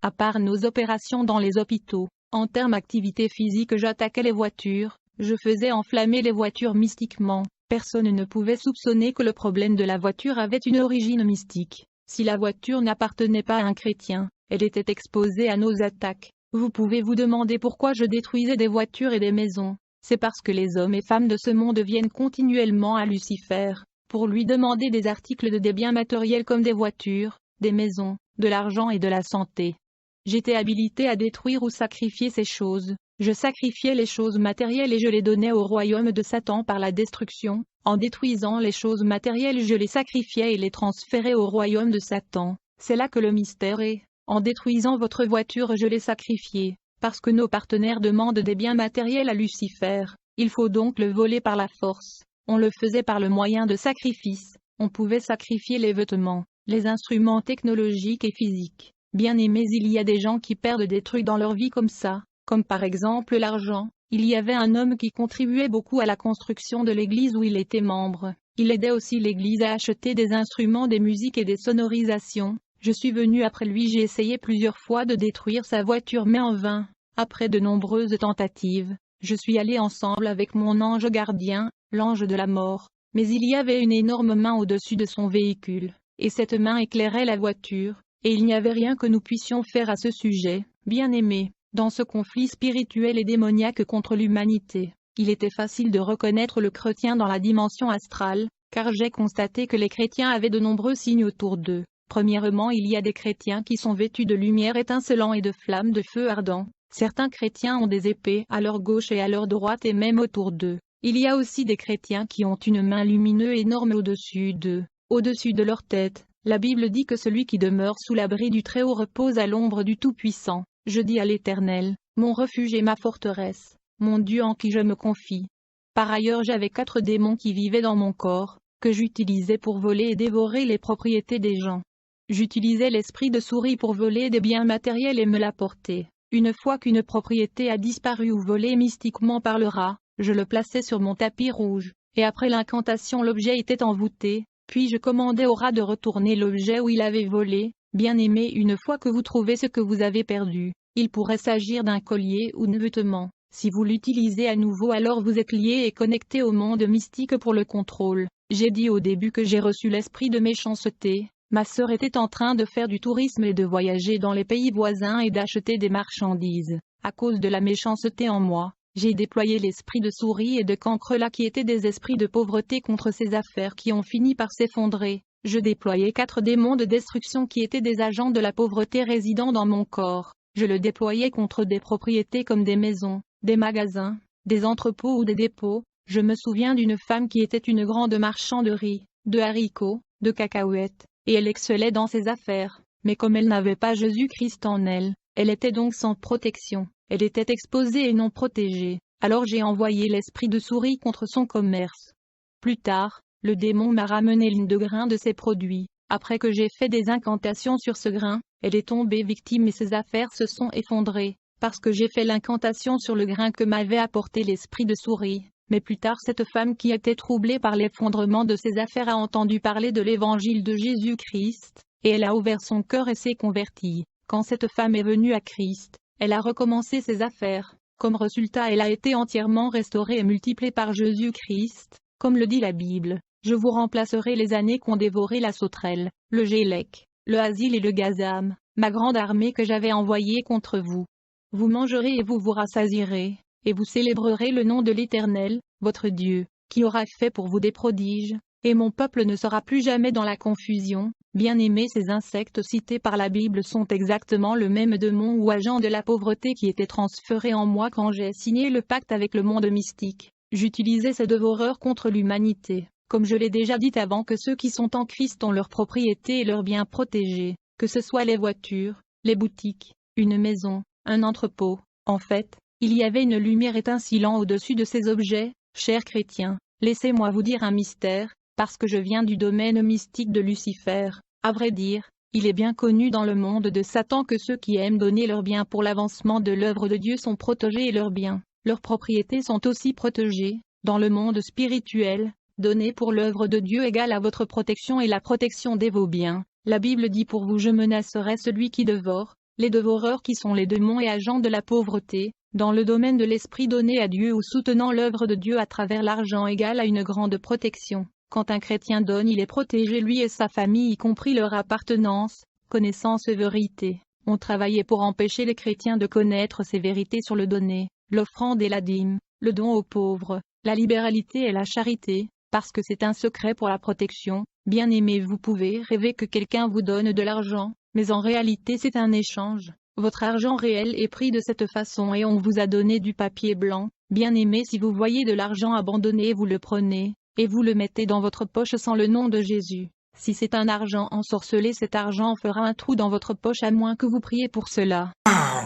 À part nos opérations dans les hôpitaux, en termes d'activité physique, j'attaquais les voitures, je faisais enflammer les voitures mystiquement. Personne ne pouvait soupçonner que le problème de la voiture avait une origine mystique. Si la voiture n'appartenait pas à un chrétien, elle était exposée à nos attaques. Vous pouvez vous demander pourquoi je détruisais des voitures et des maisons. C'est parce que les hommes et femmes de ce monde viennent continuellement à Lucifer, pour lui demander des articles de des biens matériels comme des voitures, des maisons, de l'argent et de la santé. J'étais habilité à détruire ou sacrifier ces choses. Je sacrifiais les choses matérielles et je les donnais au royaume de Satan par la destruction. En détruisant les choses matérielles, je les sacrifiais et les transférais au royaume de Satan. C'est là que le mystère est. En détruisant votre voiture, je l'ai sacrifiée. Parce que nos partenaires demandent des biens matériels à Lucifer, il faut donc le voler par la force. On le faisait par le moyen de sacrifices. On pouvait sacrifier les vêtements, les instruments technologiques et physiques. Bien aimés, il y a des gens qui perdent des trucs dans leur vie comme ça, comme par exemple l'argent. Il y avait un homme qui contribuait beaucoup à la construction de l'église où il était membre. Il aidait aussi l'église à acheter des instruments, des musiques et des sonorisations. Je suis venu après lui, j'ai essayé plusieurs fois de détruire sa voiture mais en vain. Après de nombreuses tentatives, je suis allé ensemble avec mon ange gardien, l'ange de la mort. Mais il y avait une énorme main au-dessus de son véhicule, et cette main éclairait la voiture. Et il n'y avait rien que nous puissions faire à ce sujet, bien-aimés. Dans ce conflit spirituel et démoniaque contre l'humanité, il était facile de reconnaître le chrétien dans la dimension astrale, car j'ai constaté que les chrétiens avaient de nombreux signes autour d'eux. Premièrement, il y a des chrétiens qui sont vêtus de lumière étincelant et de flammes de feu ardent. Certains chrétiens ont des épées à leur gauche et à leur droite et même autour d'eux. Il y a aussi des chrétiens qui ont une main lumineuse énorme au-dessus d'eux, au-dessus de leur tête. La Bible dit que celui qui demeure sous l'abri du Très-Haut repose à l'ombre du Tout-Puissant. Je dis à l'Éternel, mon refuge et ma forteresse, mon Dieu en qui je me confie. Par ailleurs, j'avais 4 démons qui vivaient dans mon corps, que j'utilisais pour voler et dévorer les propriétés des gens. J'utilisais l'esprit de souris pour voler des biens matériels et me l'apporter. Une fois qu'une propriété a disparu ou volé mystiquement par le rat, je le plaçais sur mon tapis rouge, et après l'incantation l'objet était envoûté. Puis je commandais au rat de retourner l'objet où il avait volé. Bien-aimé, une fois que vous trouvez ce que vous avez perdu, il pourrait s'agir d'un collier ou d'un vêtement. Si vous l'utilisez à nouveau, alors vous êtes lié et connecté au monde mystique pour le contrôle. J'ai dit au début que j'ai reçu l'esprit de méchanceté. Ma sœur était en train de faire du tourisme et de voyager dans les pays voisins et d'acheter des marchandises. À cause de la méchanceté en moi, j'ai déployé l'esprit de souris et de cancre là qui étaient des esprits de pauvreté contre ces affaires qui ont fini par s'effondrer. Je déployais 4 démons de destruction qui étaient des agents de la pauvreté résidant dans mon corps. Je le déployais contre des propriétés comme des maisons, des magasins, des entrepôts ou des dépôts. Je me souviens d'une femme qui était une grande marchande de riz, de haricots, de cacahuètes, et elle excellait dans ses affaires. Mais comme elle n'avait pas Jésus-Christ en elle, elle était donc sans protection. Elle était exposée et non protégée. Alors j'ai envoyé l'esprit de souris contre son commerce. Plus tard, le démon m'a ramené l'une de grains de ses produits. Après que j'ai fait des incantations sur ce grain, elle est tombée victime et ses affaires se sont effondrées, parce que j'ai fait l'incantation sur le grain que m'avait apporté l'esprit de souris. Mais plus tard, cette femme qui était troublée par l'effondrement de ses affaires a entendu parler de l'évangile de Jésus-Christ, et elle a ouvert son cœur et s'est convertie. Quand cette femme est venue à Christ, elle a recommencé ses affaires. Comme résultat, elle a été entièrement restaurée et multipliée par Jésus-Christ, comme le dit la Bible. Je vous remplacerai les années qu'ont dévoré la sauterelle, le gélec, le asile et le gazam, ma grande armée que j'avais envoyée contre vous. Vous mangerez et vous vous rassasierez, et vous célébrerez le nom de l'Éternel, votre Dieu, qui aura fait pour vous des prodiges, et mon peuple ne sera plus jamais dans la confusion. Bien-aimés, ces insectes cités par la Bible sont exactement le même démon ou agent de la pauvreté qui était transféré en moi quand j'ai signé le pacte avec le monde mystique. J'utilisais ces dévoreurs contre l'humanité. Comme je l'ai déjà dit avant, que ceux qui sont en Christ ont leurs propriétés et leurs biens protégés, que ce soit les voitures, les boutiques, une maison, un entrepôt. En fait, il y avait une lumière étincelant au-dessus de ces objets. Chers chrétiens, laissez-moi vous dire un mystère, parce que je viens du domaine mystique de Lucifer. À vrai dire, il est bien connu dans le monde de Satan que ceux qui aiment donner leurs biens pour l'avancement de l'œuvre de Dieu sont protégés et leurs biens, leurs propriétés sont aussi protégées. Dans le monde spirituel, donner pour l'œuvre de Dieu égale à votre protection et la protection de vos biens. La Bible dit pour vous je menacerai celui qui dévore, les dévoreurs qui sont les démons et agents de la pauvreté, dans le domaine de l'esprit donné à Dieu ou soutenant l'œuvre de Dieu à travers l'argent égale à une grande protection. Quand un chrétien donne, il est protégé lui et sa famille y compris leur appartenance, connaissance et vérité. On travaillait pour empêcher les chrétiens de connaître ces vérités sur le donné, l'offrande et la dîme, le don aux pauvres, la libéralité et la charité, parce que c'est un secret pour la protection. Bien-aimés, vous pouvez rêver que quelqu'un vous donne de l'argent, mais en réalité c'est un échange. Votre argent réel est pris de cette façon et on vous a donné du papier blanc. Bien-aimés, si vous voyez de l'argent abandonné, vous le prenez, et vous le mettez dans votre poche sans le nom de Jésus. Si c'est un argent ensorcelé, cet argent fera un trou dans votre poche à moins que vous priez pour cela. Wow.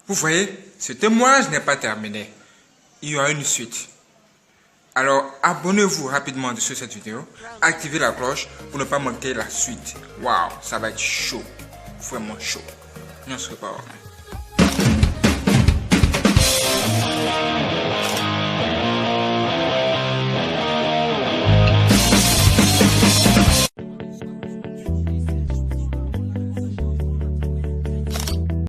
Vous voyez, ce témoignage n'est pas terminé. Il y aura une suite. Alors, abonnez-vous rapidement sur cette vidéo, activez la cloche pour ne pas manquer la suite. Waouh, ça va être chaud, vraiment chaud. On se reparle.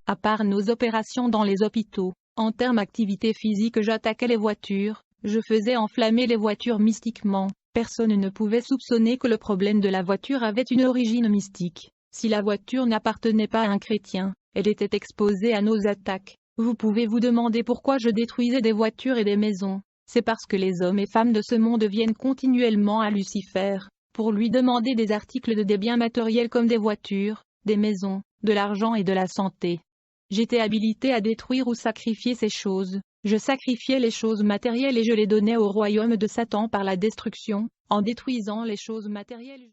À part nos opérations dans les hôpitaux, en termes activité physique, j'attaquais les voitures, je faisais enflammer les voitures mystiquement. Personne ne pouvait soupçonner que le problème de la voiture avait une origine mystique. Si la voiture n'appartenait pas à un chrétien, elle était exposée à nos attaques. Vous pouvez vous demander pourquoi je détruisais des voitures et des maisons. C'est parce que les hommes et femmes de ce monde viennent continuellement à Lucifer, pour lui demander des articles de des biens matériels comme des voitures, des maisons, de l'argent et de la santé. J'étais habilité à détruire ou sacrifier ces choses. Je sacrifiais les choses matérielles et je les donnais au royaume de Satan par la destruction, en détruisant les choses matérielles.